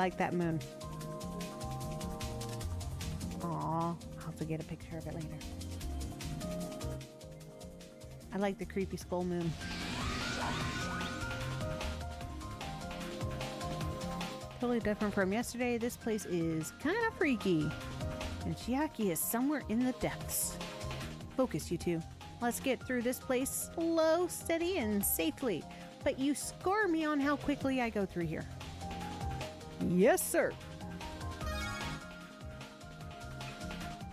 like that moon. Aw, I'll have to get a picture of it later. I like the creepy skull moon. Totally different from yesterday. This place is kind of freaky. And Chiaki is somewhere in the depths. Focus, you two. Let's get through this place slow, steady, and safely. But you score me on how quickly I go through here. Yes, sir.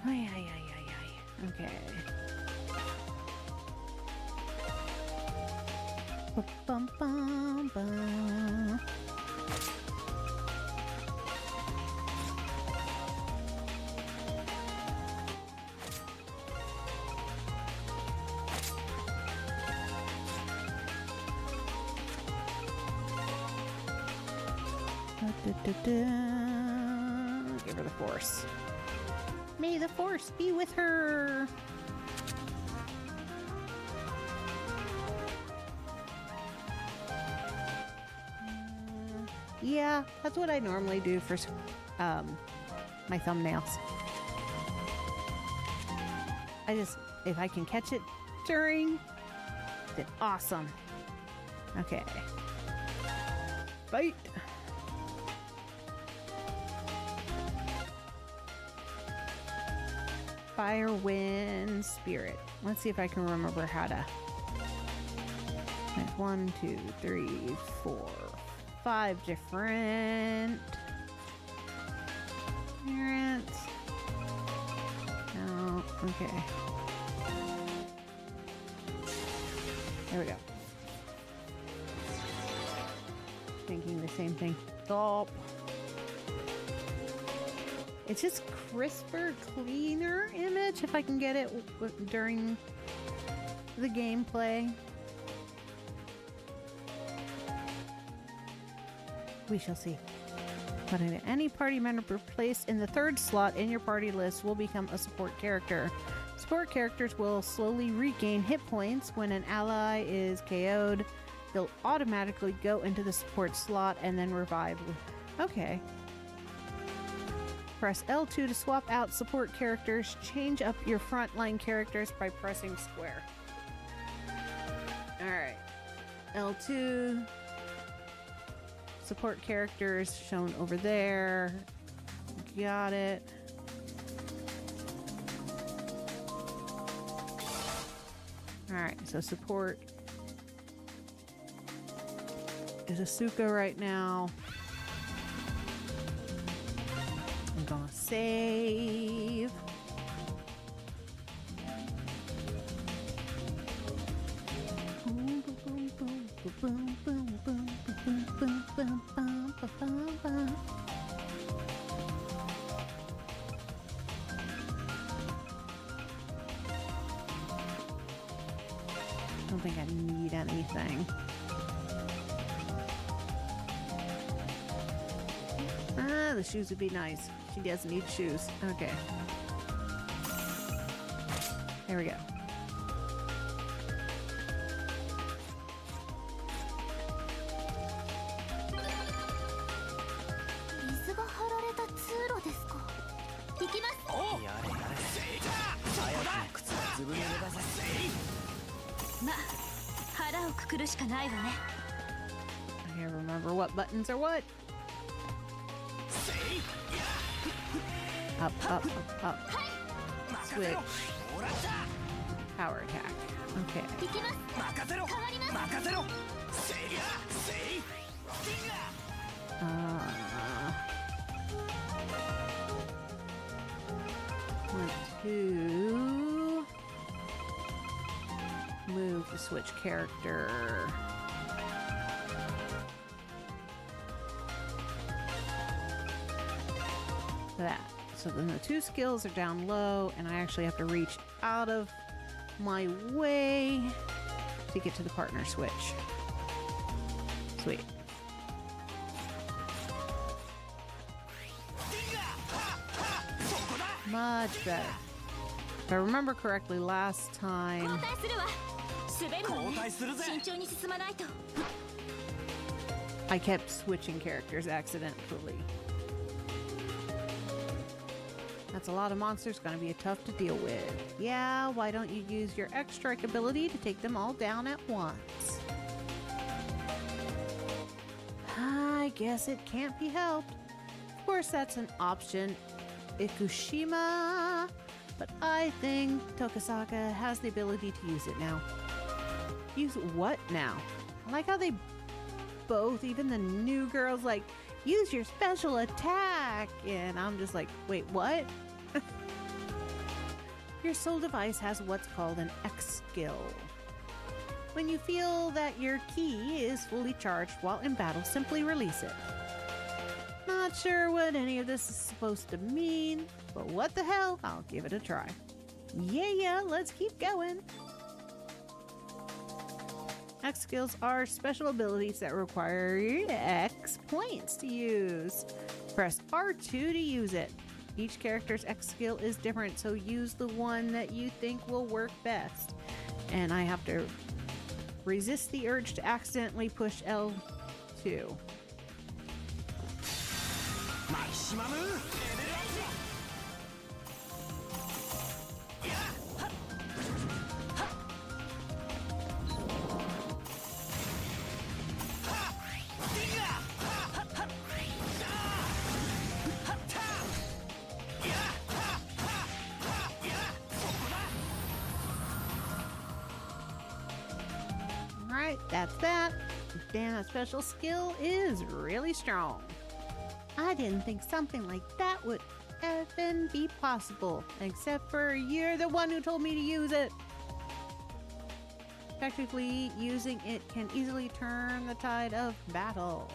Ay, ay, ay, ay, ay. Okay. Bum, bum, bum. Give her the force. May the force be with her. Yeah, that's what I normally do for my thumbnails. If I can catch it during, then awesome. Okay. Fight. Fire, wind, spirit. Let's see if I can remember how to. There's 1, 2, 3, 4, 5 different parents. Oh, okay. There we go. Thinking the same thing. Gulp. It's just crisper, cleaner image if I can get it during the gameplay. We shall see. But any party member placed in the 3rd slot in your party list will become a support character. Support characters will slowly regain hit points when an ally is KO'd. They'll automatically go into the support slot and then revive. Okay. Press L2 to swap out support characters. Change up your frontline characters by pressing square. Alright. L2. Support characters shown over there. Got it. Alright, so support is Asuka right now. I'm gonna save. Boom, boom, boom, boom, boom, boom, boom, boom, boom, boom, boom, boom. I don't think I need anything. Ah, the shoes would be nice. She doesn't need shoes. Okay. There we go. I can't remember what buttons are what. Up, up, up, up. Switch. Power attack. Okay. 1, 2. Move to switch character. That. So then the 2 skills are down low, and I actually have to reach out of my way to get to the partner switch. Sweet. Much better. If I remember correctly, last time I kept switching characters accidentally. That's a lot of monsters, gonna be tough to deal with. Yeah, why don't you use your X-Strike ability to take them all down at once? I guess it can't be helped. Of course, that's an option, Ikushima, but I think Tokisaka has the ability to use it now. Use what now? I like how they both, even the new girls, like, use your special attack, and I'm just like, wait, what? Your soul device has what's called an X skill. When you feel that your key is fully charged while in battle, simply release it. Not sure what any of this is supposed to mean, but what the hell, I'll give it a try. Yeah, let's keep going. X skills are special abilities that require X points to use. Press R2 to use it. Each character's X skill is different, so use the one that you think will work best. And I have to resist the urge to accidentally push L2. Alright, that's that. Damn, that special skill is really strong. I didn't think something like that would even be possible, except for you're the one who told me to use it. Effectively, using it can easily turn the tide of battle.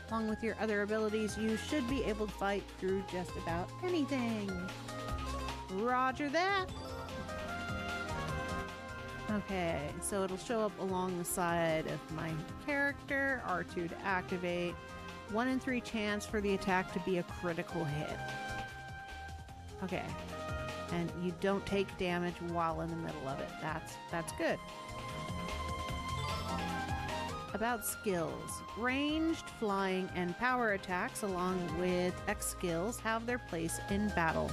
Along with your other abilities, you should be able to fight through just about anything. Roger that. Okay, so it'll show up along the side of my character. R2 to activate. 1 in 3 chance for the attack to be a critical hit. Okay. And you don't take damage while in the middle of it. That's good. About skills. Ranged, flying, and power attacks along with X skills have their place in battle.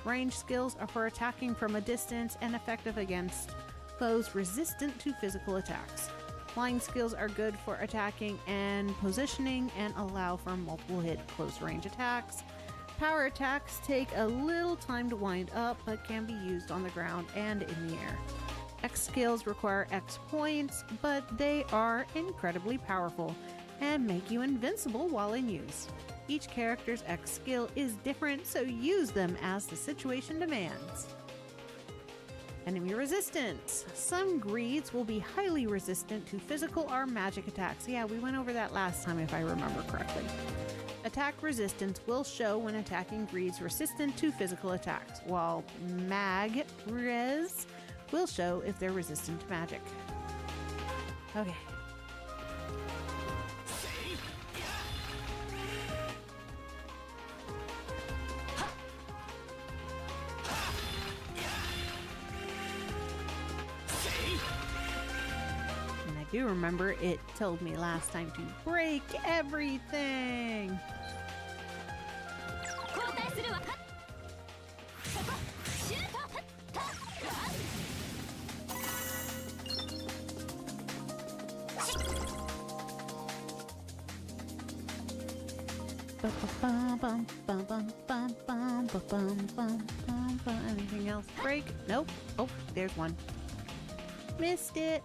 Ranged skills are for attacking from a distance and effective against foes resistant to physical attacks. Flying skills are good for attacking and positioning and allow for multiple hit close range attacks. Power attacks take a little time to wind up but can be used on the ground and in the air. X skills require X points, but they are incredibly powerful and make you invincible while in use. Each character's X skill is different, so use them as the situation demands. Enemy resistance. Some greeds will be highly resistant to physical or magic attacks. Yeah, we went over that last time if I remember correctly. Attack resistance will show when attacking greeds resistant to physical attacks, while mag res will show if they're resistant to magic. Okay. I do remember it told me last time to break everything. Anything else? Break? Nope. Oh, there's one. Missed it.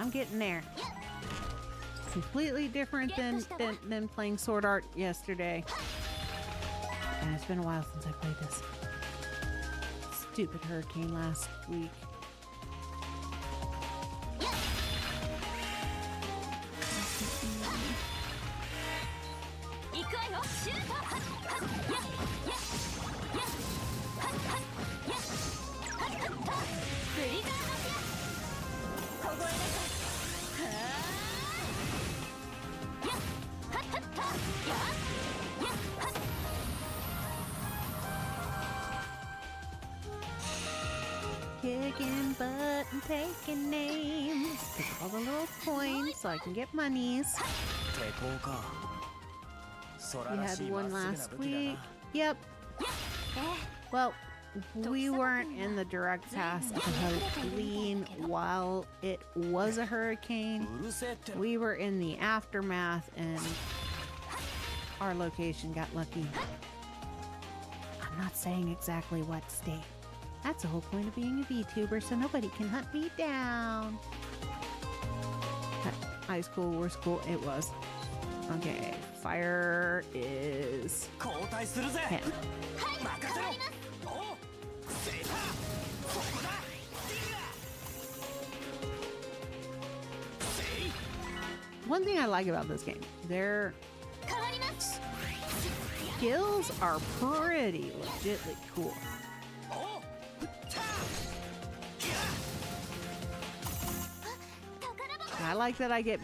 I'm getting there. Completely different than playing Sword Art yesterday. And it's been a while since I played this. Stupid hurricane last week. Kicking butt and taking names. Get all the little coins so I can get monies. We had one last week. Yep. Well, we weren't in the direct path of Helene while it was a hurricane. We were in the aftermath and our location got lucky. I'm not saying exactly what state. That's the whole point of being a VTuber, so nobody can hunt me down. High school, war school, it was. Okay, fire is 10. One thing I like about this game, their skills are pretty legitly cool. I like that I get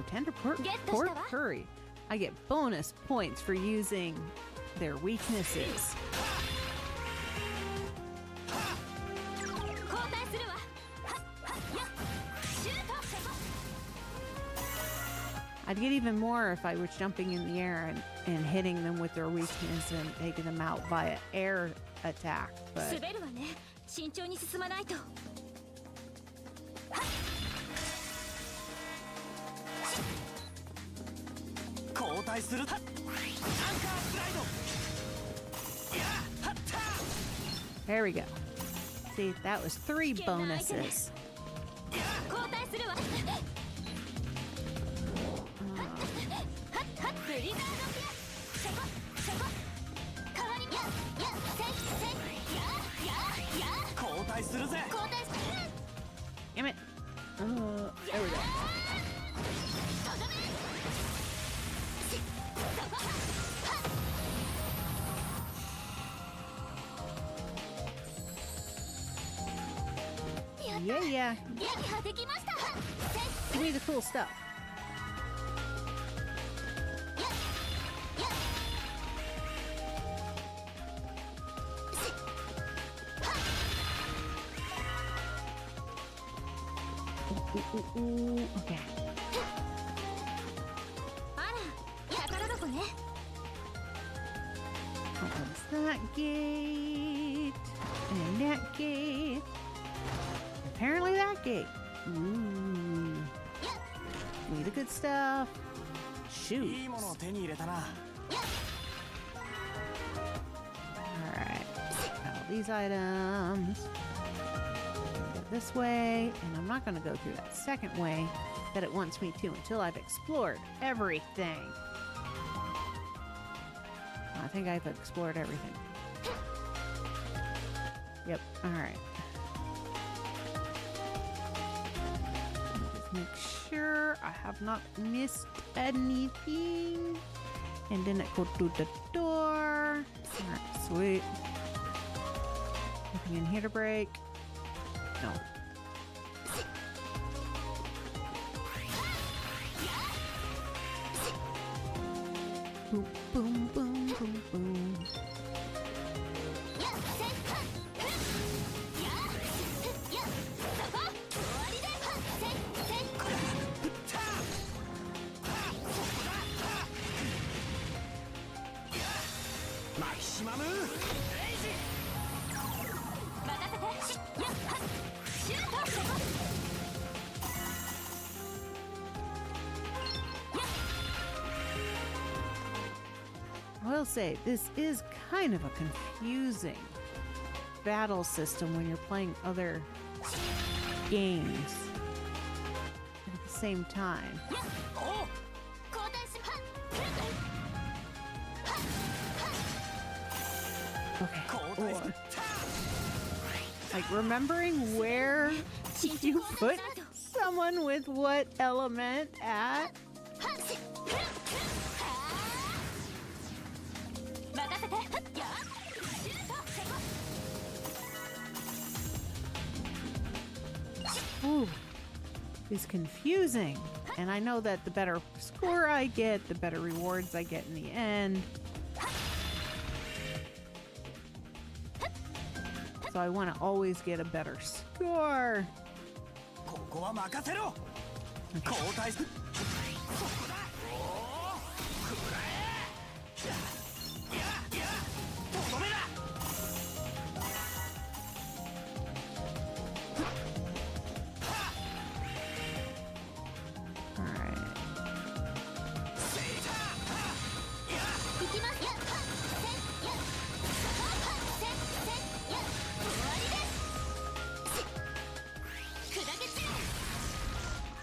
tender pork curry. I get bonus points for using their weaknesses. I'd get even more if I was jumping in the air and hitting them with their weakness and taking them out via air attack. But there we go. See, that was 3 bonuses. Damn it. There we go. Yeah. Give me the cool stuff. Okay. Opens that gate and that gate. Apparently that gate. Ooh. Give me the good stuff. Shoot. Alright. All these items. Go this way, and I'm not going to go through that second way that it wants me to until I've explored everything. I think I've explored everything. Yep, alright. Just make sure I have not missed anything. And then I go through the door. Alright, sweet. Nothing in here to break. No. Boom, boom, boom, boom, boom. I will say, this is kind of a confusing battle system when you're playing other games at the same time. Okay, or like remembering where you put someone with what element at. Ooh, is confusing. And I know that the better score I get, the better rewards I get in the end. So I want to always get a better score.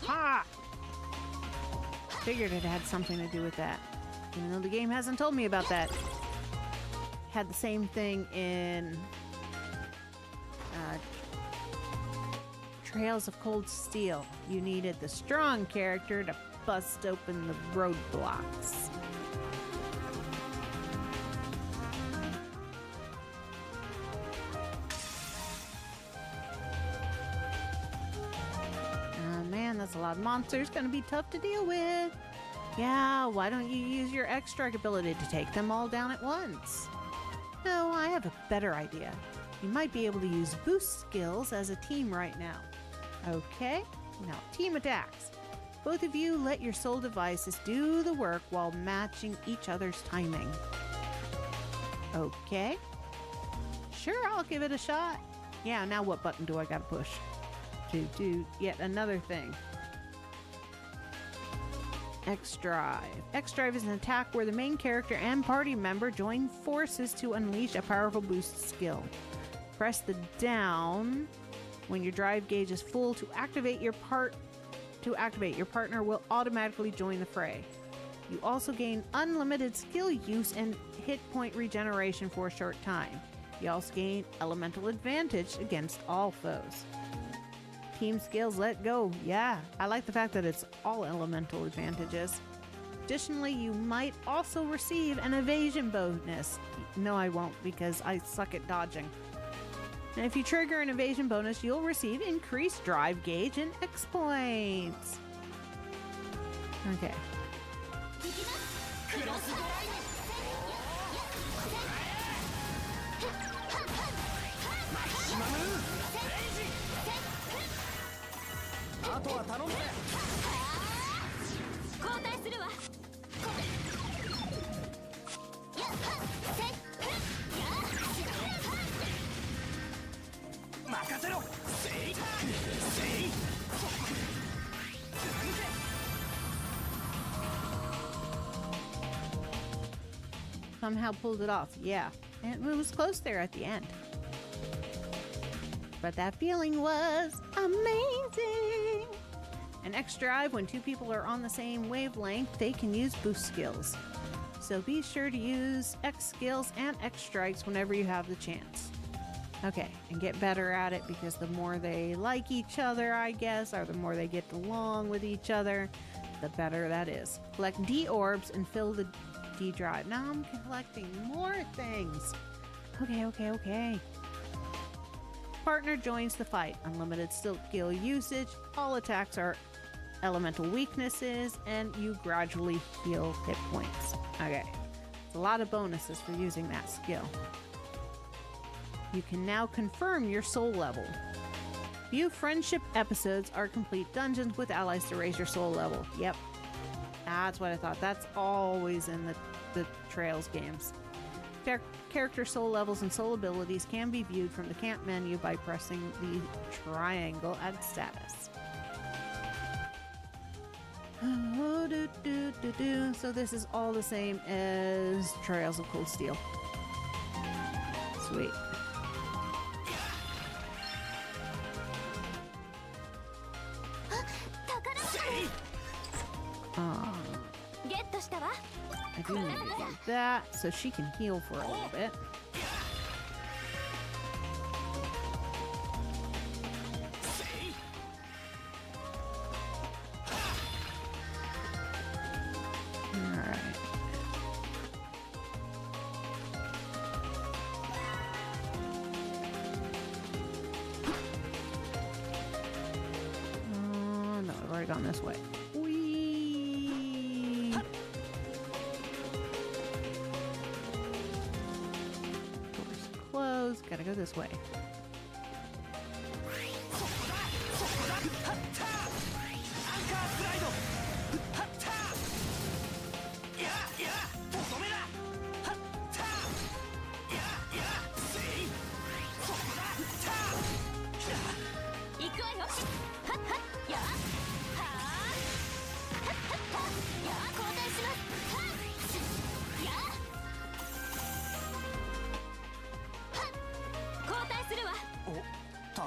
Ha! Figured it had something to do with that. Even though the game hasn't told me about that. Had the same thing in Trails of Cold Steel. You needed the strong character to bust open the roadblocks. That's a lot of monsters. Gonna be tough to deal with. Yeah, why don't you use your X-Strike ability to take them all down at once? No, I have a better idea. You might be able to use boost skills as a team right now. Okay, now team attacks. Both of you let your soul devices do the work while matching each other's timing. Okay. Sure, I'll give it a shot. Yeah, now what button do I gotta push to do yet another thing? X-Drive. X-Drive is an attack where the main character and party member join forces to unleash a powerful boost skill. Press the down when your drive gauge is full to activate your your partner will automatically join the fray. You also gain unlimited skill use and hit point regeneration for a short time. You also gain elemental advantage against all foes. Team skills, let go. Yeah, I like the fact that it's all elemental advantages. Additionally, you might also receive an evasion bonus. No, I won't, because I suck at dodging. And if you trigger an evasion bonus, you'll receive increased drive gauge and X points. Okay. Somehow pulled it off, yeah. And it was close there at the end. But that feeling was amazing! An X-Drive, when two people are on the same wavelength, they can use boost skills. So be sure to use X skills and X strikes whenever you have the chance. Okay, and get better at it, because the more they like each other, I guess, or the more they get along with each other, the better that is. Collect D orbs and fill the D drive. Now I'm collecting more things. Okay. Partner joins the fight. Unlimited skill usage. All attacks are elemental weaknesses, and you gradually heal hit points. Okay, it's a lot of bonuses for using that skill. You can now confirm your soul level. View friendship episodes are complete dungeons with allies to raise your soul level. Yep, that's what I thought. That's always in the Trails games. Character soul levels and soul abilities can be viewed from the camp menu by pressing the triangle at status. So this is all the same as Trails of Cold Steel. Sweet. I do need to do that so she can heal for a little bit. No, I've already gone this way. Whee! Doors closed. Gotta go this way.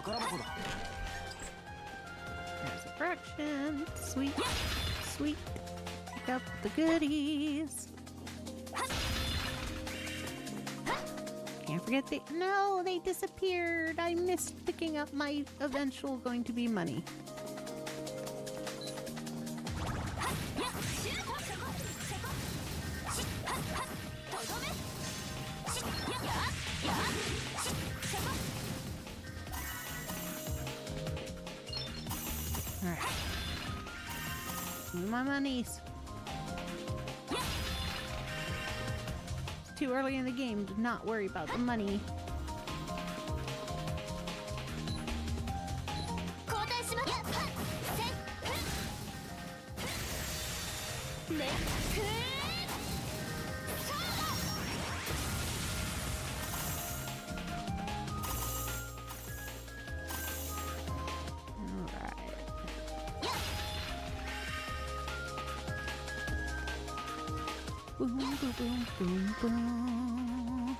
There's a fraction. Sweet. Sweet. Pick up the goodies. Can't forget no, they disappeared. I missed picking up my eventual going to be money. Alright. Give me my monies. It's too early in the game to not worry about the money. Boom, boom, boom, boom, boom.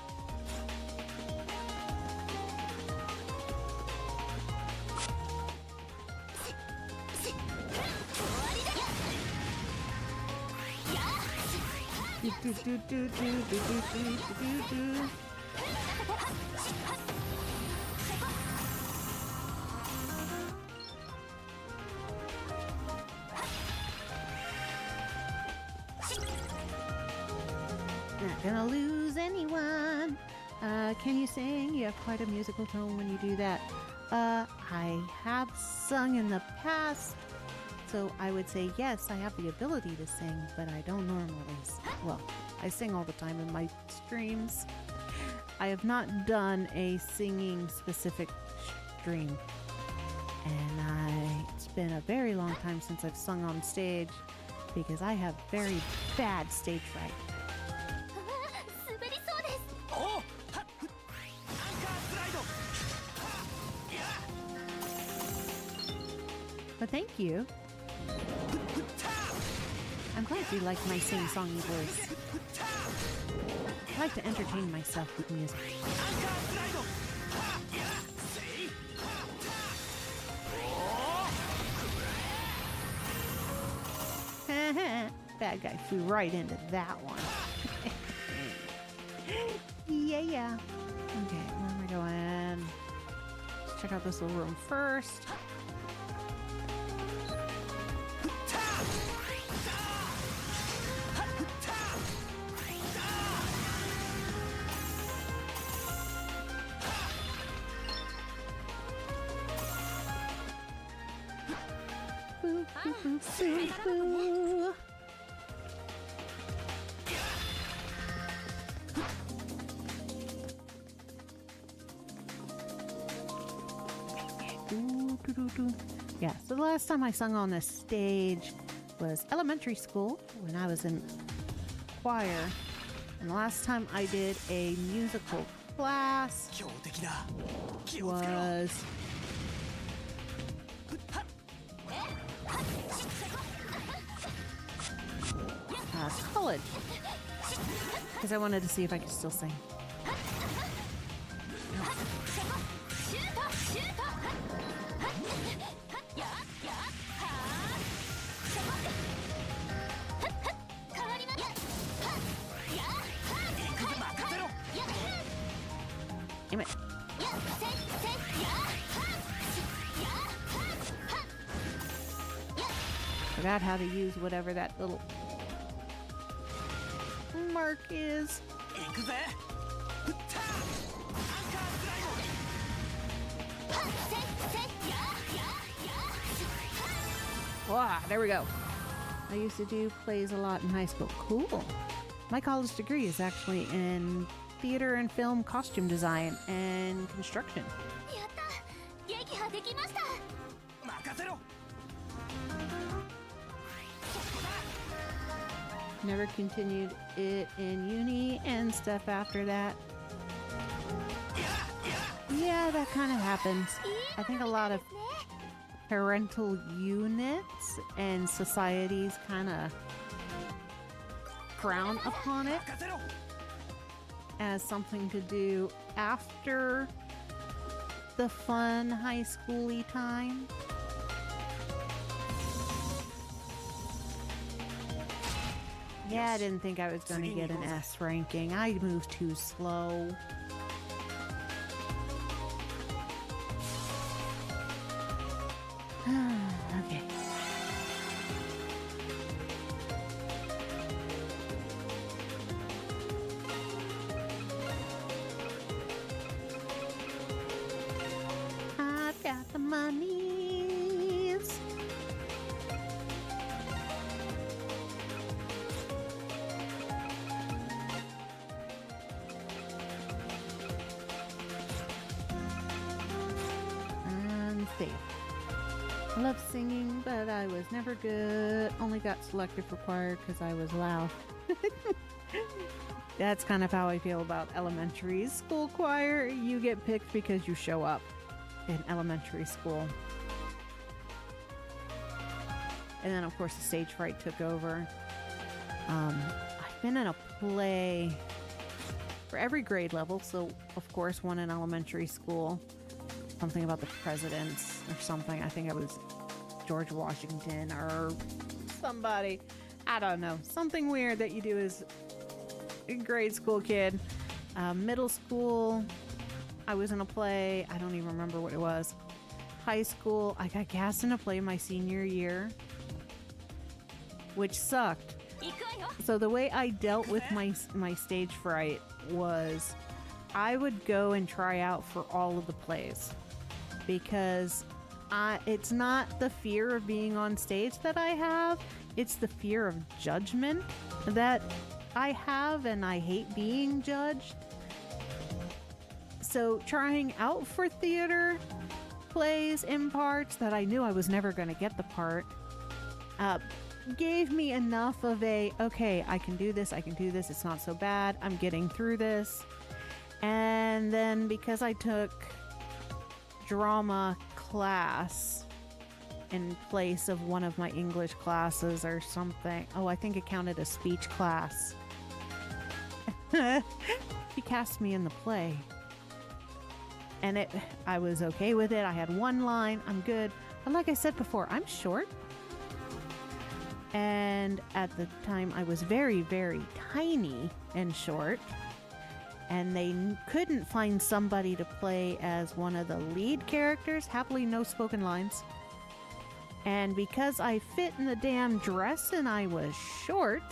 Do, do, do, do, do, do, do, do, do. Not gonna lose anyone. Can you sing? You have quite a musical tone when you do that. I have sung in the past, so I would say yes, I have the ability to sing, but I don't normally. Well, I sing all the time in my streams. I have not done a singing specific stream, and it's been a very long time since I've sung on stage because I have very bad stage fright. But thank you. I'm glad you like my sing-songy voice. I like to entertain myself with music. Bad guy flew right into that one. Yeah. Okay, where am I going? Let's check out this little room first. Boo, boo, boo, boo, boo. Yeah, so the last time I sung on this stage was elementary school when I was in choir. And the last time I did a musical class was college. Because I wanted to see if I could still sing. Damn it. Forgot how to use whatever that little mark is. Wow, there we go. I used to do plays a lot in high school. Cool. My college degree is actually in theater and film costume design and construction. Never continued it in uni and stuff after that. Yeah, that kind of happens. I think a lot of parental units and societies kind of frown upon it as something to do after the fun high schooly time. Yeah, I didn't think I was going to get an S ranking. I moved too slow. Okay. I've got the monies. And save. I love singing, but I was never good. Only got selective required because I was loud. That's kind of how I feel about elementary school choir. You get picked because you show up in elementary school. And then, of course, the stage fright took over. I've been in a play for every grade level. So, of course, one in elementary school. Something about the presidents or something. I think it was George Washington or somebody. I don't know. Something weird that you do as a grade school kid. Middle school, I was in a play. I don't even remember what it was. High school, I got cast in a play my senior year, which sucked. So the way I dealt with my stage fright was I would go and try out for all of the plays. Because it's not the fear of being on stage that I have, it's the fear of judgment that I have, and I hate being judged. So trying out for theater plays in parts that I knew I was never going to get the part gave me enough of a, okay, I can do this, it's not so bad, I'm getting through this. And then because I took drama class in place of one of my English classes or something. Oh, I think it counted as speech class. He cast me in the play. And I was okay with it. I had one line. I'm good. But like I said before, I'm short. And at the time, I was very, very tiny and short. And they couldn't find somebody to play as one of the lead characters. Happily, no spoken lines. And because I fit in the damn dress and I was short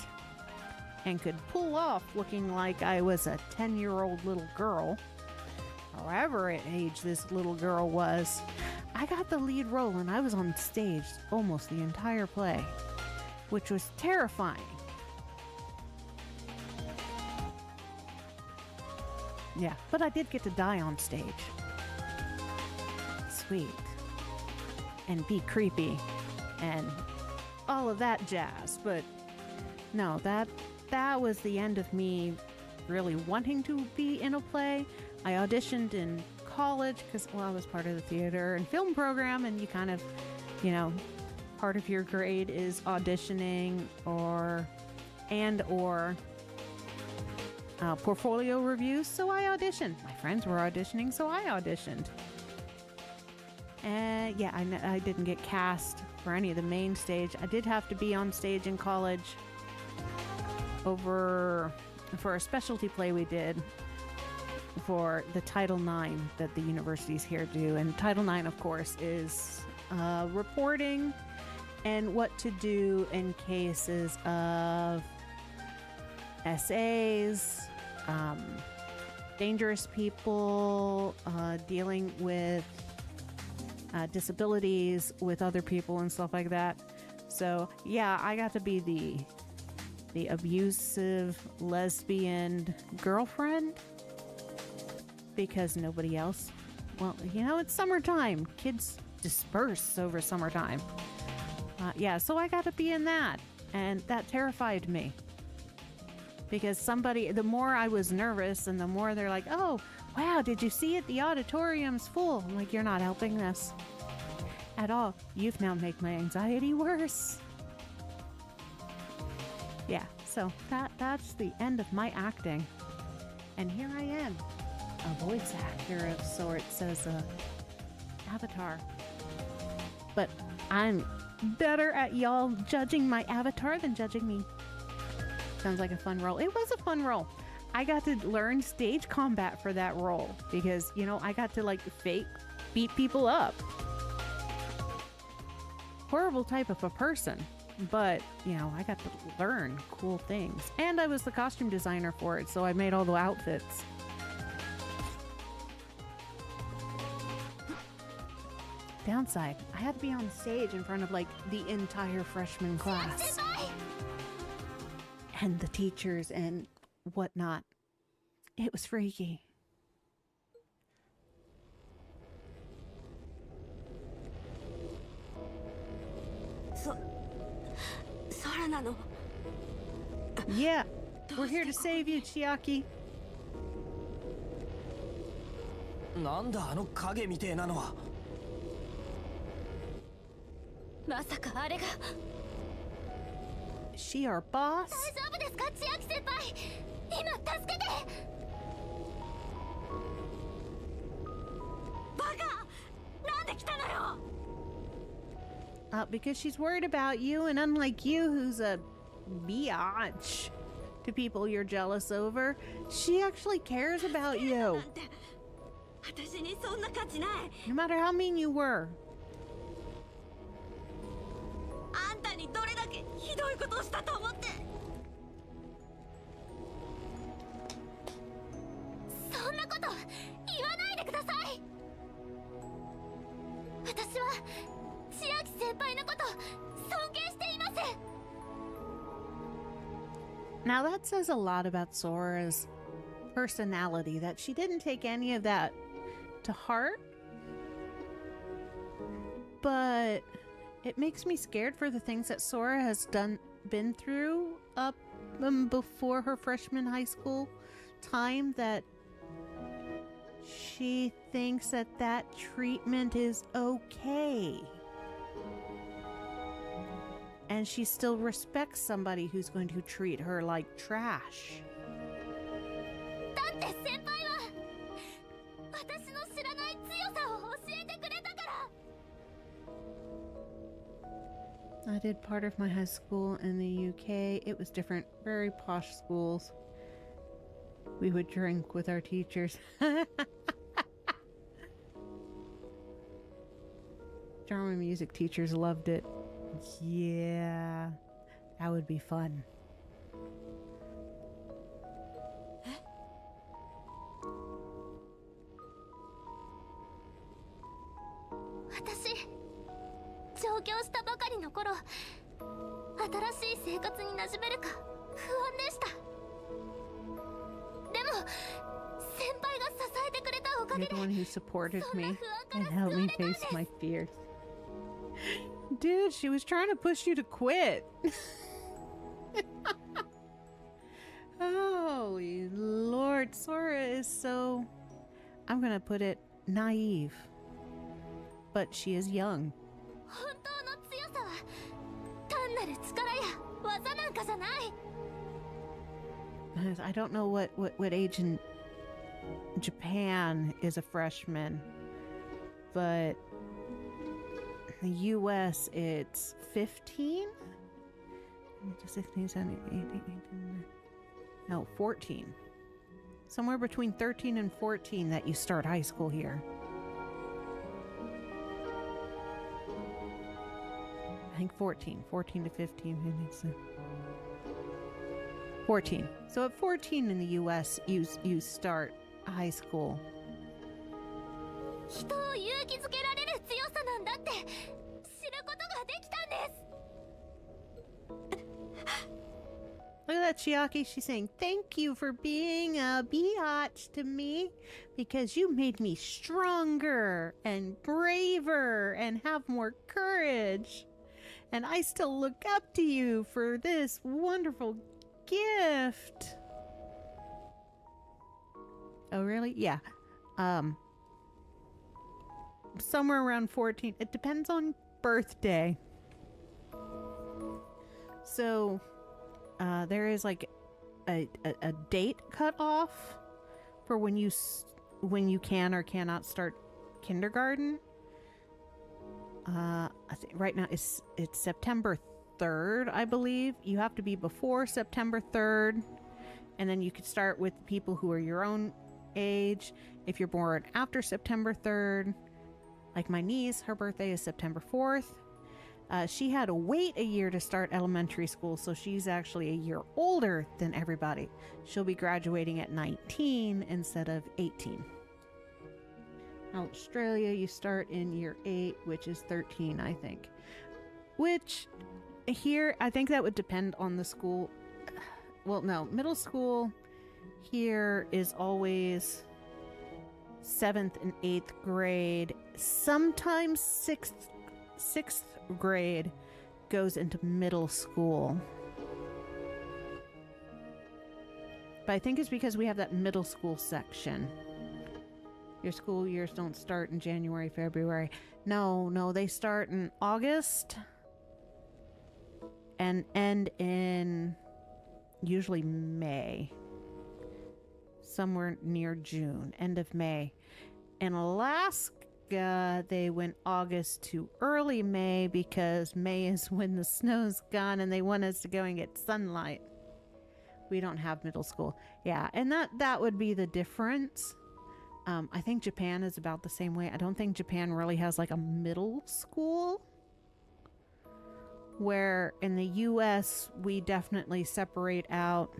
and could pull off looking like I was a 10-year-old little girl, however age this little girl was, I got the lead role and I was on stage almost the entire play, which was terrifying. Yeah, but I did get to die on stage. Sweet. And be creepy. And all of that jazz. But no, that was the end of me really wanting to be in a play. I auditioned in college because, well, I was part of the theater and film program, and you kind of, part of your grade is auditioning or portfolio reviews, so I auditioned. My friends were auditioning, so I auditioned. And yeah, I didn't get cast for any of the main stage. I did have to be on stage in college for a specialty play we did for the Title IX that the universities here do. And Title IX, of course, is reporting and what to do in cases of SAs, dangerous people, dealing with disabilities with other people and stuff like that. So yeah, I got to be the abusive lesbian girlfriend because nobody else, well, it's summertime. Kids disperse over summertime. Yeah, so I got to be in that, and that terrified me. Because the more I was nervous and the more they're like, oh, wow, did you see it? The auditorium's full. I'm like, you're not helping this at all. You've now made my anxiety worse. Yeah, so that's the end of my acting. And here I am, a voice actor of sorts as a avatar. But I'm better at y'all judging my avatar than judging me. Sounds like a fun role. It was a fun role. I got to learn stage combat for that role because, you know, I got to like fake beat people up. Horrible type of a person, but, you know, I got to learn cool things. And I was the costume designer for it, so I made all the outfits. Downside, I had to be on stage in front of like the entire freshman class. And the teachers and whatnot. It was freaky. Yeah, we're here to save you, Chiaki. なんだあの影みてえなのは。まさかあれが。She our boss? 大丈夫ですか、千秋先輩。今助けて。バカ。なんで来たのよ。Because she's worried about you, and unlike you, who's a biatch to people you're jealous over, she actually cares about you. No matter how mean you were. あんたにどれだけひどいことをしたと思って。そんなこと言わないでください。私は千秋先輩のこと尊敬しています。 Now that says a lot about Sora's personality, that she didn't take any of that to heart. But it makes me scared for the things that Sora has been through up before her freshman high school time, that she thinks that that treatment is okay. And she still respects somebody who's going to treat her like trash. だって先輩は私の知らない強さを教えてくれたから。 I did part of my high school in the UK. It was different, very posh schools. We would drink with our teachers. Drama music teachers loved it. Yeah, that would be fun. You're the one who supported me and helped me face my fears. Dude, she was trying to push you to quit. Holy Lord, Sora is so... I'm gonna put it naive. But she is young. I don't know what age in Japan is a freshman, but in the US it's 15? 14. Somewhere between 13 and 14 that you start high school here. I think 14 to 15. 14. So at 14 in the US, you start high school. Look at that, Chiaki. She's saying, thank you for being a biatch to me, because you made me stronger and braver and have more courage. And I still look up to you for this wonderful gift. Oh, really? Yeah. Somewhere around 14. It depends on birthday. So, there is like a date cut off for when you when you can or cannot start kindergarten. I think right now it's September 3rd, I believe. You have to be before September 3rd, and then you could start with people who are your own age. If you're born after September 3rd, like my niece, her birthday is September 4th. She had to wait a year to start elementary school, so she's actually a year older than everybody. She'll be graduating at 19 instead of 18. Australia, you start in year 8, which is 13, I think. Which, here, I think that would depend on the school. Well, no, middle school here is always 7th and 8th grade. Sometimes 6th grade goes into middle school. But I think it's because we have that middle school section. Your school years don't start in January, February. No, they start in August and end in usually May. Somewhere near June, end of May. In Alaska, they went August to early May because May is when the snow's gone and they want us to go and get sunlight. We don't have middle school. Yeah, and that would be the difference. I think Japan is about the same way. I don't think Japan really has like a middle school. Where in the US, we definitely separate out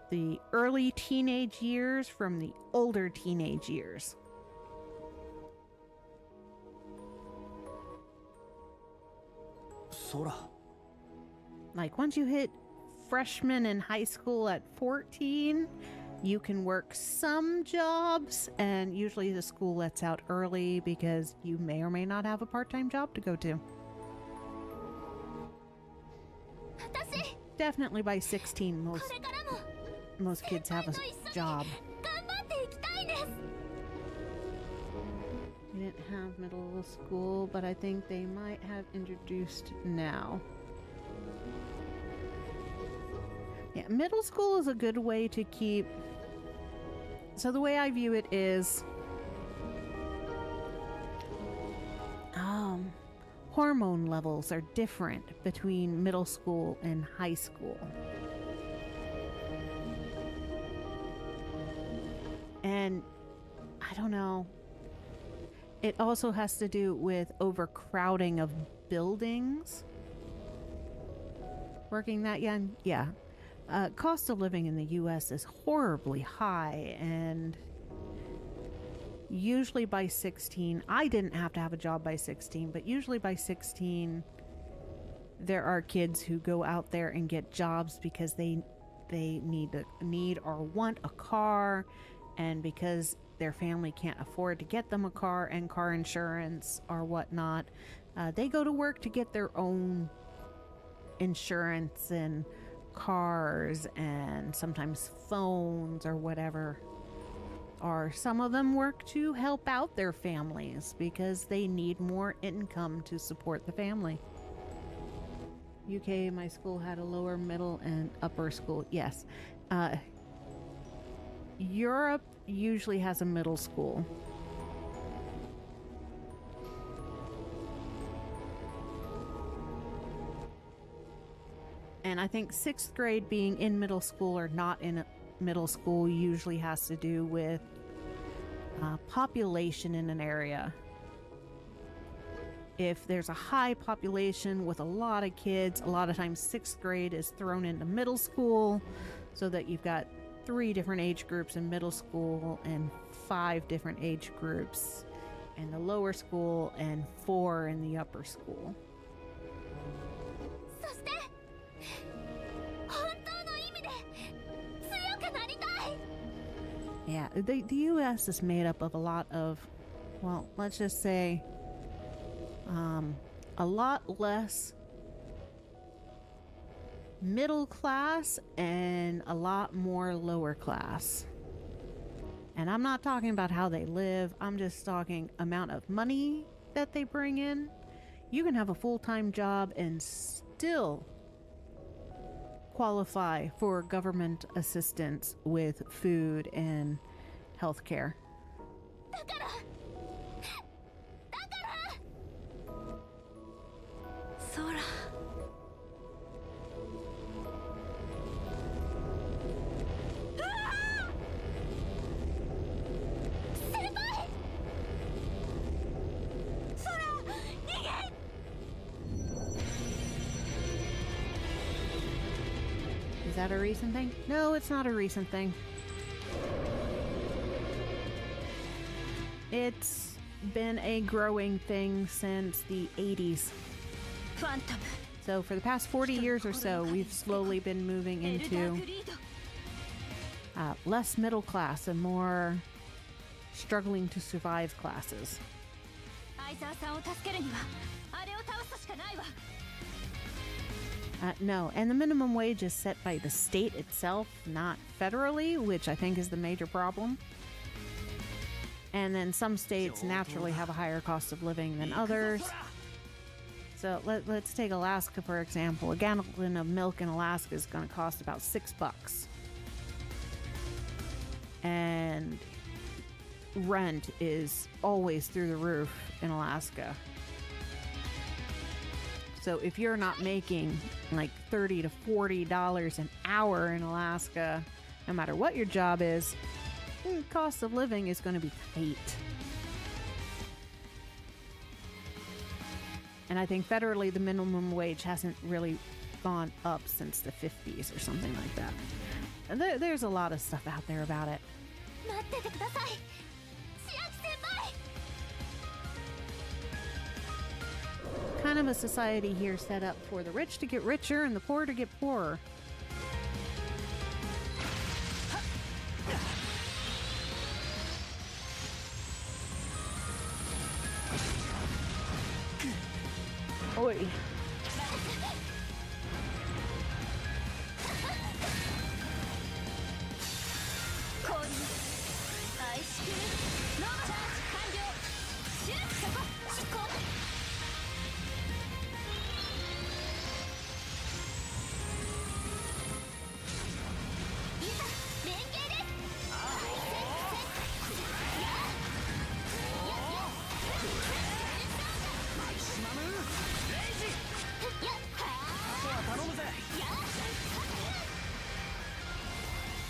the early teenage years from the older teenage years. Sora. Like once you hit freshman in high school at 14, you can work some jobs, and usually the school lets out early because you may or may not have a part-time job to go to. Definitely by 16, most kids have a job. We didn't have middle school, but I think they might have introduced now. Yeah, middle school is a good way to keep... So the way I view it is... hormone levels are different between middle school and high school. And I don't know. It also has to do with overcrowding of buildings. Working that young? Yeah. Cost of living in the US is horribly high, and usually by 16, I didn't have to have a job by 16, but usually by 16, there are kids who go out there and get jobs because they need or want a car, and because their family can't afford to get them a car and car insurance or whatnot, they go to work to get their own insurance and cars and sometimes phones or whatever. Or some of them work to help out their families because they need more income to support the family. UK, my school had a lower, middle, and upper school. Yes. Europe usually has a middle school. And I think 6th grade being in middle school or not in middle school usually has to do with population in an area. If there's a high population with a lot of kids, a lot of times 6th grade is thrown into middle school, so that you've got 3 different age groups in middle school and 5 different age groups in the lower school and 4 in the upper school. Yeah, the US is made up of a lot of, well, let's just say, a lot less middle class and a lot more lower class. And I'm not talking about how they live, I'm just talking amount of money that they bring in. You can have a full-time job and still qualify for government assistance with food and health care. だからそら Is that a recent thing? No, it's not a recent thing. It's been a growing thing since the 80s. ファントム So for the past 40 years or so, we've slowly been moving エルダー into グリード less middle class and more struggling to survive classes. 相沢さんを助けるにはあれを倒すしかないわ No, and the minimum wage is set by the state itself, not federally, which I think is the major problem. And then some states naturally have a higher cost of living than others. So let's take Alaska, for example. A gallon of milk in Alaska is going to cost about $6. And rent is always through the roof in Alaska. So if you're not making like $30 to $40 an hour in Alaska, no matter what your job is, the cost of living is going to be tight. And I think federally the minimum wage hasn't really gone up since the 50s or something like that. And there's a lot of stuff out there about it. 待っててください千秋先輩 Kind of a society here set up for the rich to get richer and the poor to get poorer. Oi. 降臨アイスクリームノーチャージ完了シューそこ出航いざ連携です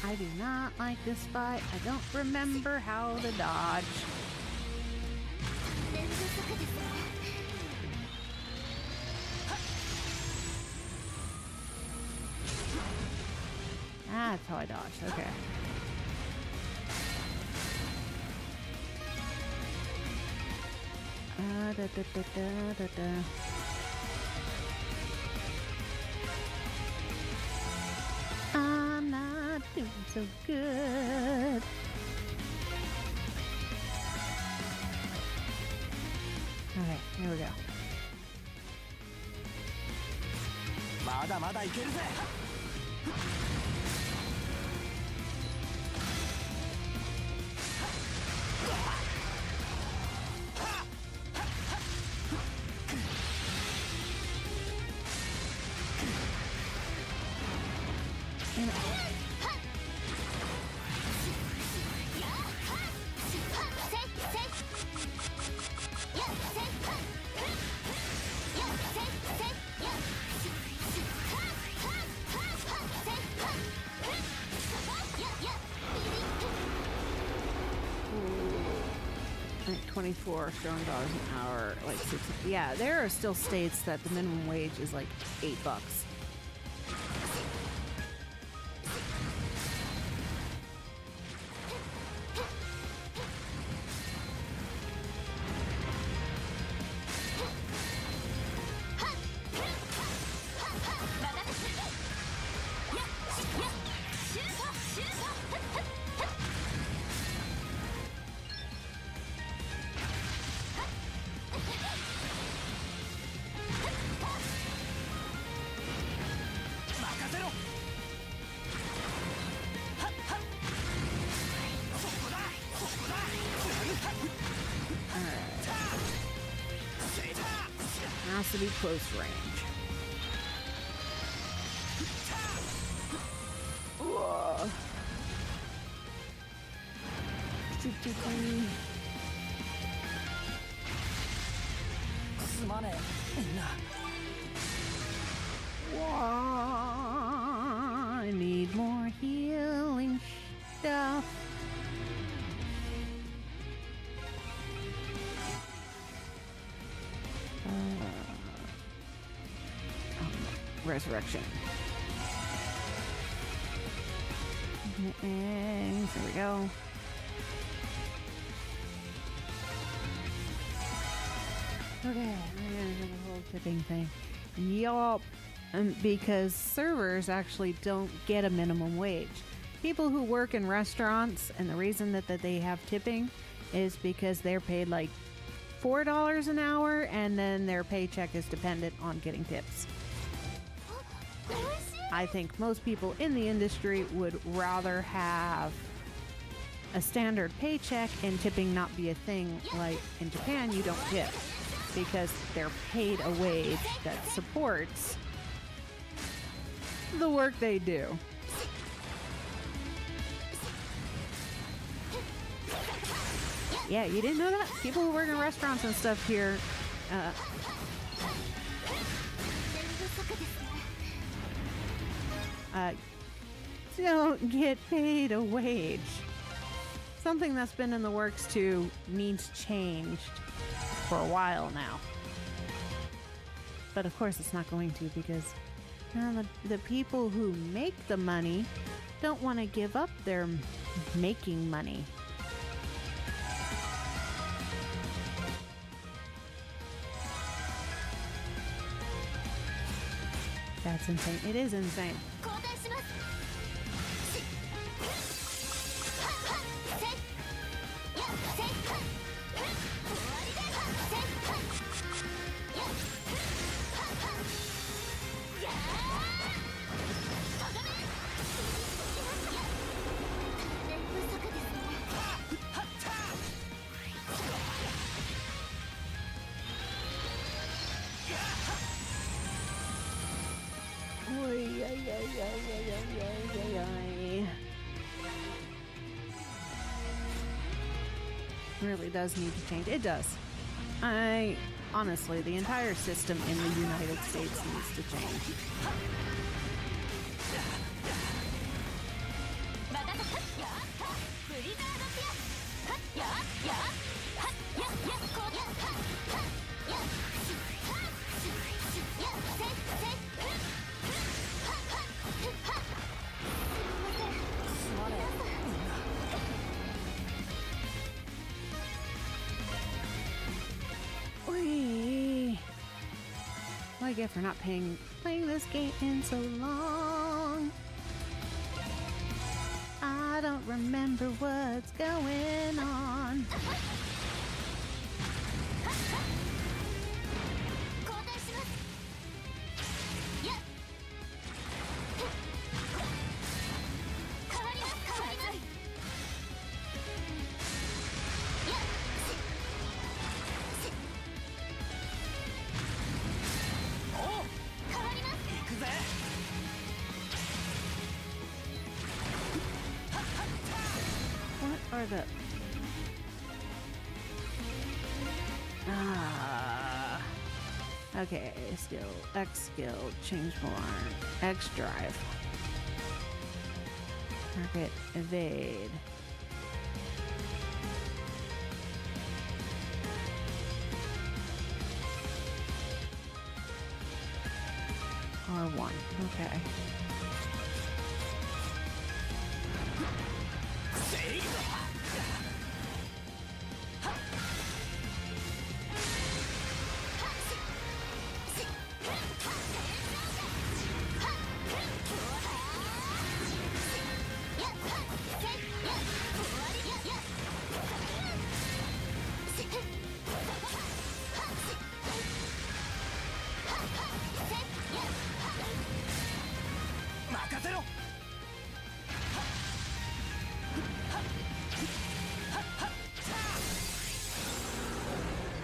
I do not like this fight. I don't remember how to dodge. 連続速ですね Ah, that's how I dodged. Okay. Da, da, da, da, da, da. I'm not doing so good. Okay, here we go. まだまだいけるぜ Like 24 strong dollars an hour, like 60. Yeah, there are still states that the minimum wage is like $8. Has to be close range. Whoa. すまねえみんな。 I need more healing stuff. Resurrection. Eggs. There we go. Okay, we're gonna do the whole tipping thing. Yup. Because servers actually don't get a minimum wage. People who work in restaurants, and the reason that they have tipping is because they're paid like $4 an hour, and then their paycheck is dependent on getting tips. I think most people in the industry would rather have a standard paycheck and tipping not be a thing. Like in Japan, you don't tip because they're paid a wage that supports the work they do. Yeah, you didn't know that? People who work in restaurants and stuff here don't get paid a wage. Something that's been in the works too needs changed for a while now. But of course it's not going to, because the people who make the money don't want to give up their making money. That's insane. It is insane. Really does need to change. It does. Honestly, the entire system in the United States needs to change. What I get for not playing this game in so long. I don't remember what's going on. What are the... Okay, skill, X skill, changeable arm, X drive. Target, evade. R1, okay.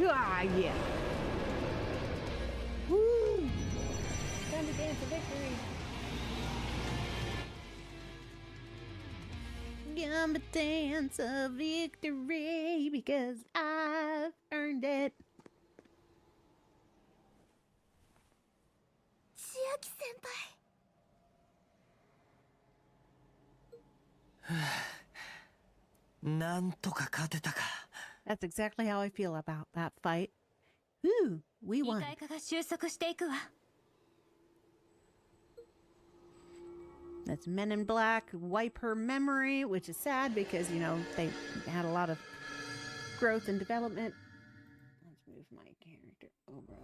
Ah, yeah. Woo! Time to dance to victory. Gonna dance a victory because I've earned it. 明先輩。なんとか勝てたか。 That's exactly how I feel about that fight. Ooh, we 異 won. 界化が収束していくわ。That's Men in Black wipe her memory, which is sad because, you know, they had a lot of growth and development. Let's move my character over a little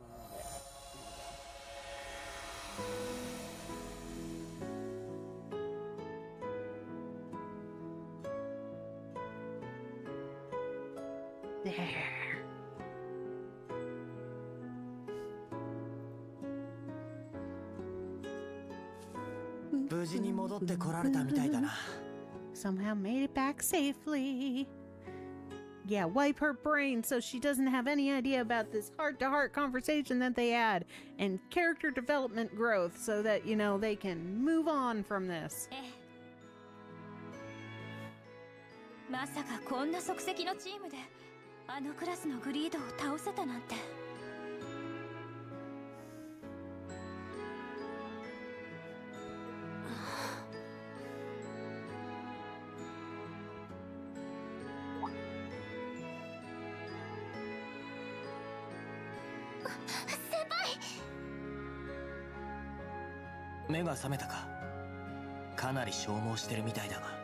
bit. There. 無事に戻ってこられたみたいだな。 Somehow made it back safely. Yeah, wipe her brain so she doesn't have any idea about this heart-to-heart conversation that they had, and character development growth so that, you know, they can move on from this. まさかこんな即席のチームであのクラスのグリードを倒せたなんて。先輩。目が覚めたか。かなり消耗してるみたいだが。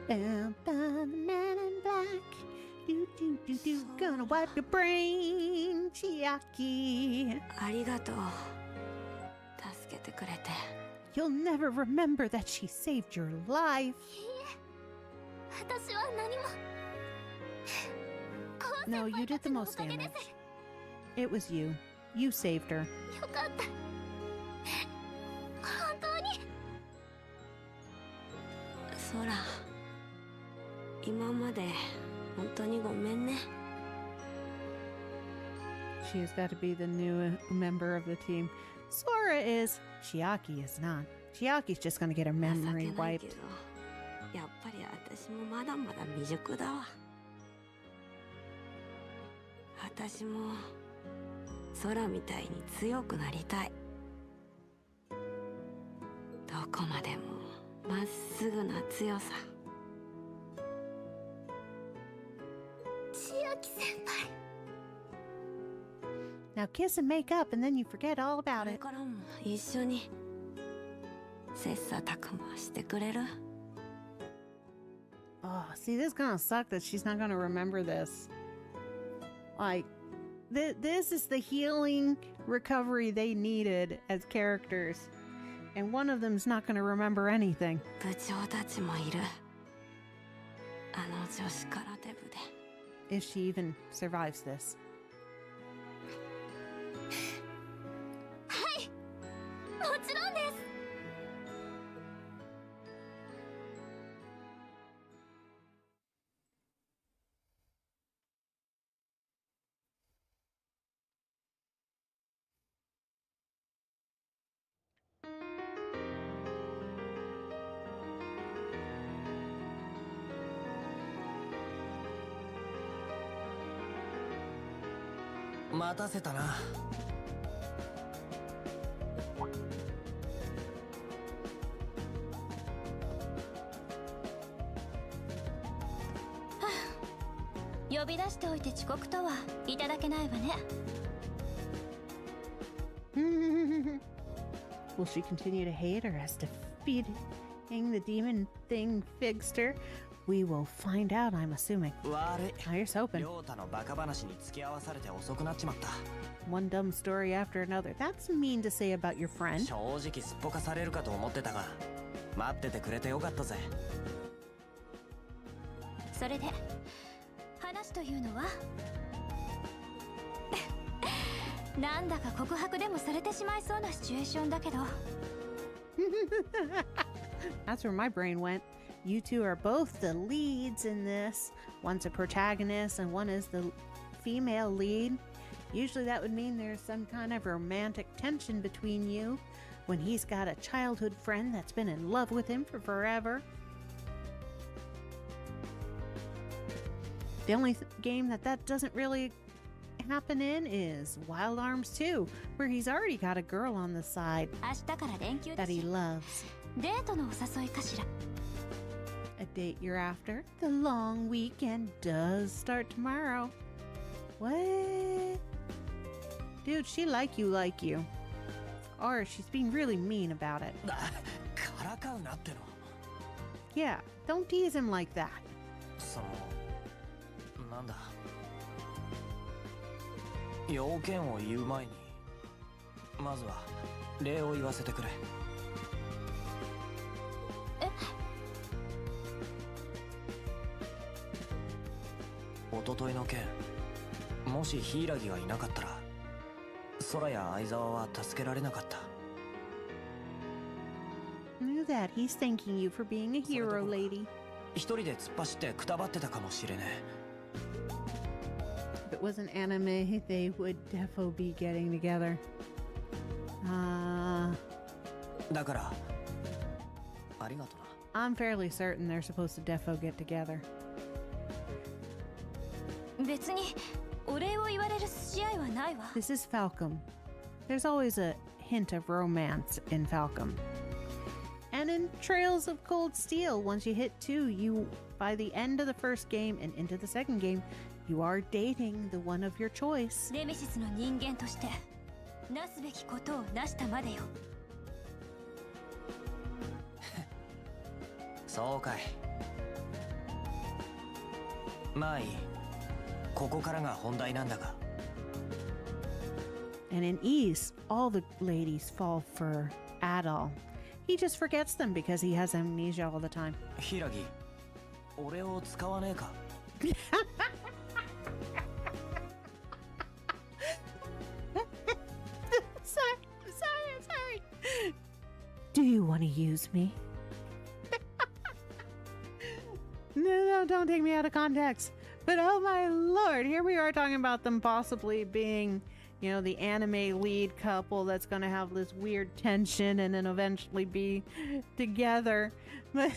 Down by the man in black. Do do do do. Gonna wipe your brain, Chiaki. ありがとう。助けてくれて。 You'll never remember that she saved your life. 私は何も。 No, you did the most damage. It was you. You saved her. よかった。本当に。そら、今まで本当にごめんね。 She's got to be the new member of the team. Sora is. Chiaki is not. Chiaki's just gonna get her 情 memory けないけ wiped. ど、やっぱり私もまだまだ未熟だわ。私も空みたいに強くなりたい。どこまでもまっすぐな強さ。千秋先輩。 Now kiss and make up, and then you forget all こ about れ it. からも一緒に切磋琢磨してくれる？ Oh, see, this is gonna suck that she's not gonna remember this. Like, this is the healing recovery they needed as characters, and one of them's not gonna remember anything. 部長たちもいる。あの女子空手部で。 If she even survives this. はい、もちろんです。 待たせたな。呼び出しておいて遅刻とはいただけないわね。 Will she continue to hate her as defeating the demon thing Figster? We will find out, I'm assuming. 悪い。 Now here's hoping. 亮太のバカ話に付き合わされて遅くなっちまった。 One dumb story after another. That's mean to say about your friend. 正直すっぽかされるかと思ってたが、待っててくれてよかったぜ。それで話というのは？なんだか告白でもされてしまいそうなシチュエーションだけど。That's where my brain went. You two are both the leads in this. One's a protagonist and one is the female lead. Usually that would mean there's some kind of romantic tension between you when he's got a childhood friend that's been in love with him for forever. The only game that doesn't really happening is Wild Arms 2, where he's already got a girl on the side 明日から連休だ that he し loves. デートのお誘いかしら A date you're after. The long weekend does start tomorrow. What? Dude, she like you. Or she's being really mean about it. からかうなっての。 Yeah, don't tease him like that. そのなんだ、要件を言う前にまずは礼を言わせてくれ。おとといの件、もし柊がいなかったら空や相沢は助けられなかった。 Knew that. He's thanking you for being a hero, lady. 一人で突っ走ってくたばってたかもしれねえ。 If it was an anime, they would defo be getting together. だからありがとな。 I'm fairly certain they're supposed to defo get together. 別にお礼を言われる筋合いはないわ This is Falcom. There's always a hint of romance in Falcom. And in Trails of Cold Steel, once you hit 2, by the end of the first game and into the second game, you are dating the one of your choice. ネメシスの人間としてなすべきことをなしたまでよ。そうかい。まあいい。ここからが本題なんだが。 And in East, all the ladies fall for Adol. He just forgets them because he has amnesia all the time. 柊、俺を使わねえか。Sorry. Do you want to use me? No, don't take me out of context. But oh my lord, here we are talking about them possibly being, you know, the anime lead couple that's going to have this weird tension and then eventually be together. But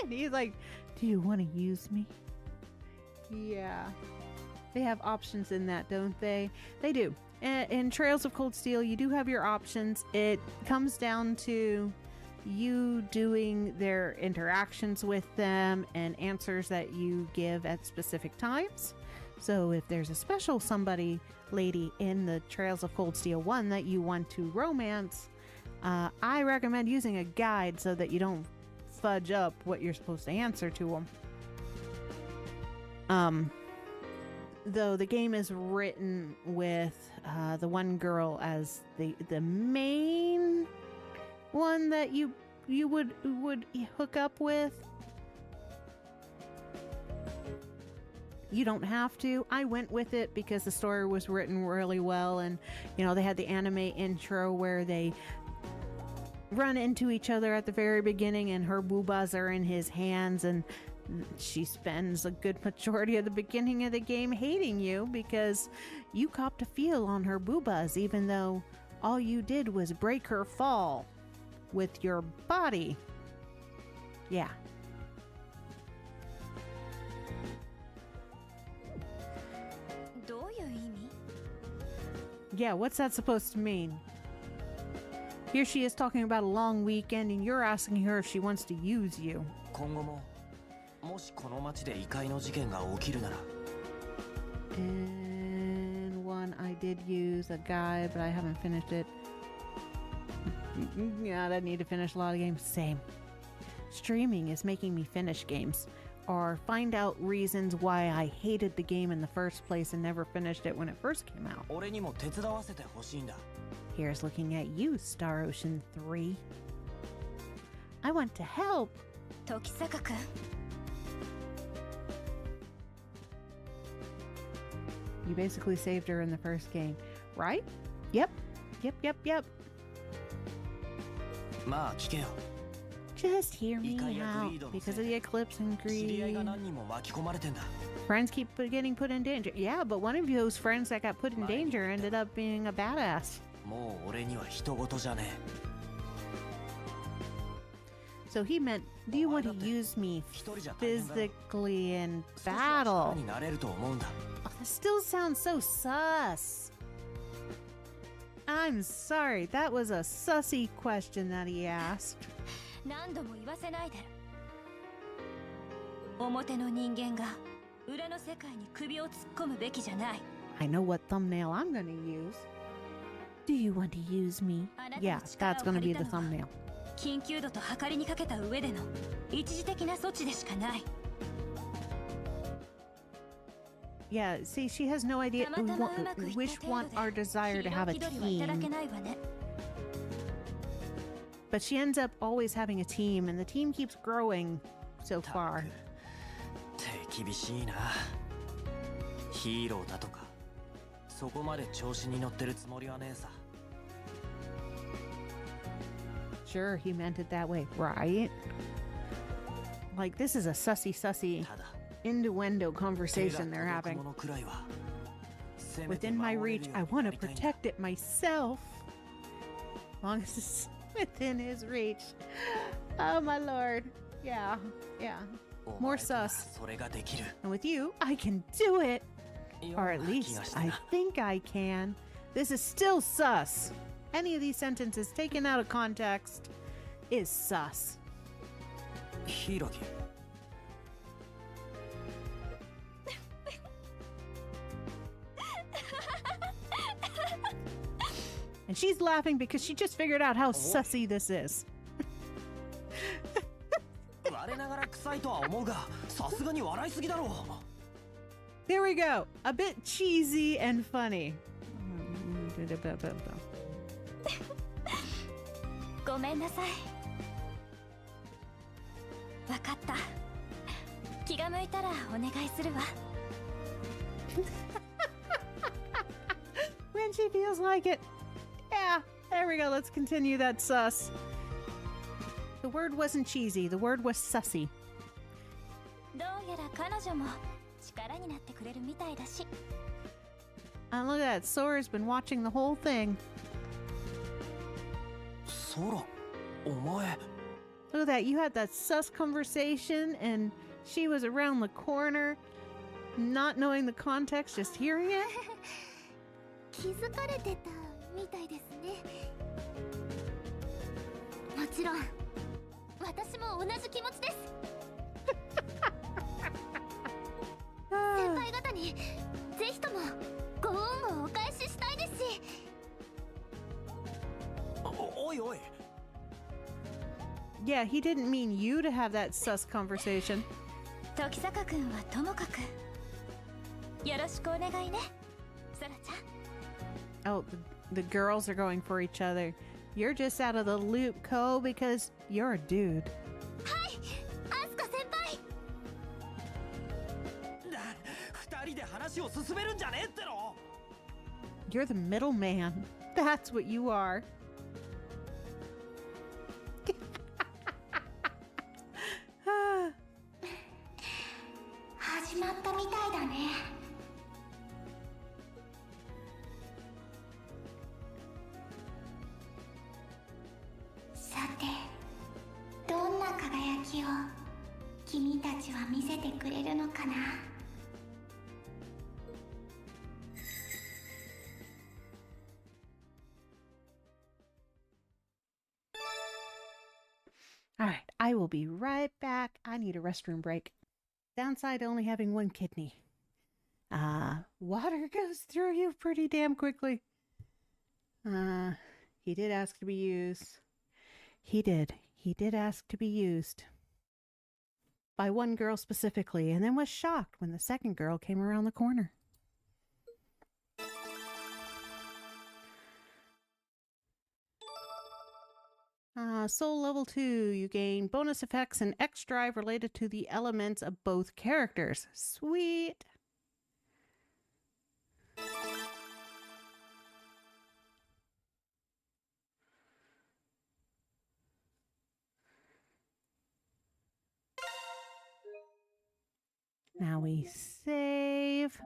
he's like, do you want to use me? Yeah. They have options in that, don't they? They do. In Trails of Cold Steel, you do have your options. It comes down to you doing their interactions with them and answers that you give at specific times. So if there's a special lady in the Trails of Cold Steel 1 that you want to romance, I recommend using a guide so that you don't fudge up what you're supposed to answer to them. Though the game is written with the one girl as the main one that you would hook up with. You don't have to. I went with it because the story was written really well, and you know, they had the anime intro where they run into each other at the very beginning and her boobas are in his hands, and she spends a good majority of the beginning of the game hating you because you copped a feel on her boobas even though all you did was break her fall with your body. Yeah. Yeah, what's that supposed to mean? Here she is talking about a long weekend and you're asking her if she wants to use you. 今後ももしこの町で異界の事件が起きるなら And one I did use a guide, but I haven't finished it. Yeah, I need to finish a lot of games. Same. Streaming is making me finish games or find out reasons why I hated the game in the first place and never finished it when it first came out. 俺にも手伝わせてほしいんだ Here's looking at you, Star Ocean 3. I want to help. 時坂くん You basically saved her in the first game, right? Yep. まあ聞けよ Just hear me out. Because of the eclipse and 知り合い greed. が何人も巻き込まれてんだ Friends keep getting put in danger. Yeah, but one of those friends that got put in danger ended up being a badass. もう俺には人事じゃね So he meant Do you want to use me 一人じゃ大変だろ。 physically in 少しは力 battle? になれると思うんだ。 Oh, this still sounds so sus. I'm sorry, that was a sussy question that he asked. 何度も言わせないで。表の人間が裏の世界に首を突っ込むべきじゃない。 I know what thumbnail I'm gonna use. Do you want to use me? Yeah, that's gonna be the thumbnail. 緊急度と計りにかけた上での一時的な措置でしかない。 Yeah, see, she has no idea たまたまうまくいった which 程 want 度 our で desire to have a 気取りはいただけ team. ないわね。 But she ends up always having a team, and the team keeps growing so た far. く手厳しいな。ヒーローだとかそこまで調子に乗ってるつもりはねえさ。 Sure, he meant it that way, right? Like, this is a sussy ただ innuendo 手が conversation they're 届く having. ものくらいはせめて Within my 守れる reach, よ I うに want な to りたいんだ。 protect it myself. As long as it's within his reach. Oh, my lord. Yeah, yeah. お More 前となら sus. それができる。 And with you, I can do it. よ Or う at な気 least がした I な。 think I can. This is still sus. Any of these sentences taken out of context is sus. ヒイラギ。 And she's laughing because she just figured out how sussy this is. 我ながら臭いとは思うが、さすがに笑いすぎだろう。 There we go. A bit cheesy and funny. ごめんなさい。わかった。気が向いたらお願いするわ。 When she feels like it. Yeah, there we go. Let's continue that sus. The word wasn't cheesy. The word was sussy. どうやら彼女も力になってくれるみたいだし。 And look at that. Sora's been watching the whole thing. ソラ、お前。 Look at that. You had that sus conversation and she was around the corner, not knowing the context, just hearing it. 気づかれてたみたいですね。もちろん私も同じ気持ちです。先輩方にぜひともご恩をお返ししたいですし。おいおい。 Yeah, he didn't mean you to have that sus conversation. 時坂くんはともかくよろしくお願いね、ソラちゃん。 Oh, the girls are going for each other. You're just out of the loop, Ko, because you're a dude. はい、アスカ先輩。二人で話を進めるんじゃねえっての。 You're the middleman. That's what you are. Ah, 始まったみたいだね。さて、どんな輝きを君たちは見せてくれるのかな。 all right, I will be right back. I need a restroom break. Downside only having one kidney. Water goes through you pretty damn quickly. He did ask to be used. He did ask to be used. By one girl specifically, and then was shocked when the second girl came around the corner. Soul level 2, you gain bonus effects and X drive related to the elements of both characters. Sweet. Now we save.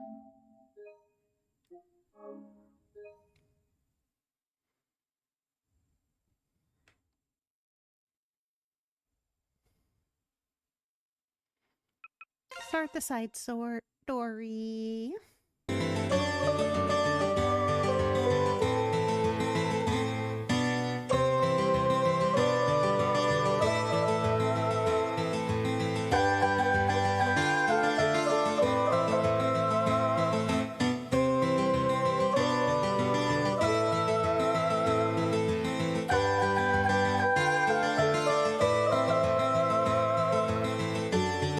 Start the side story.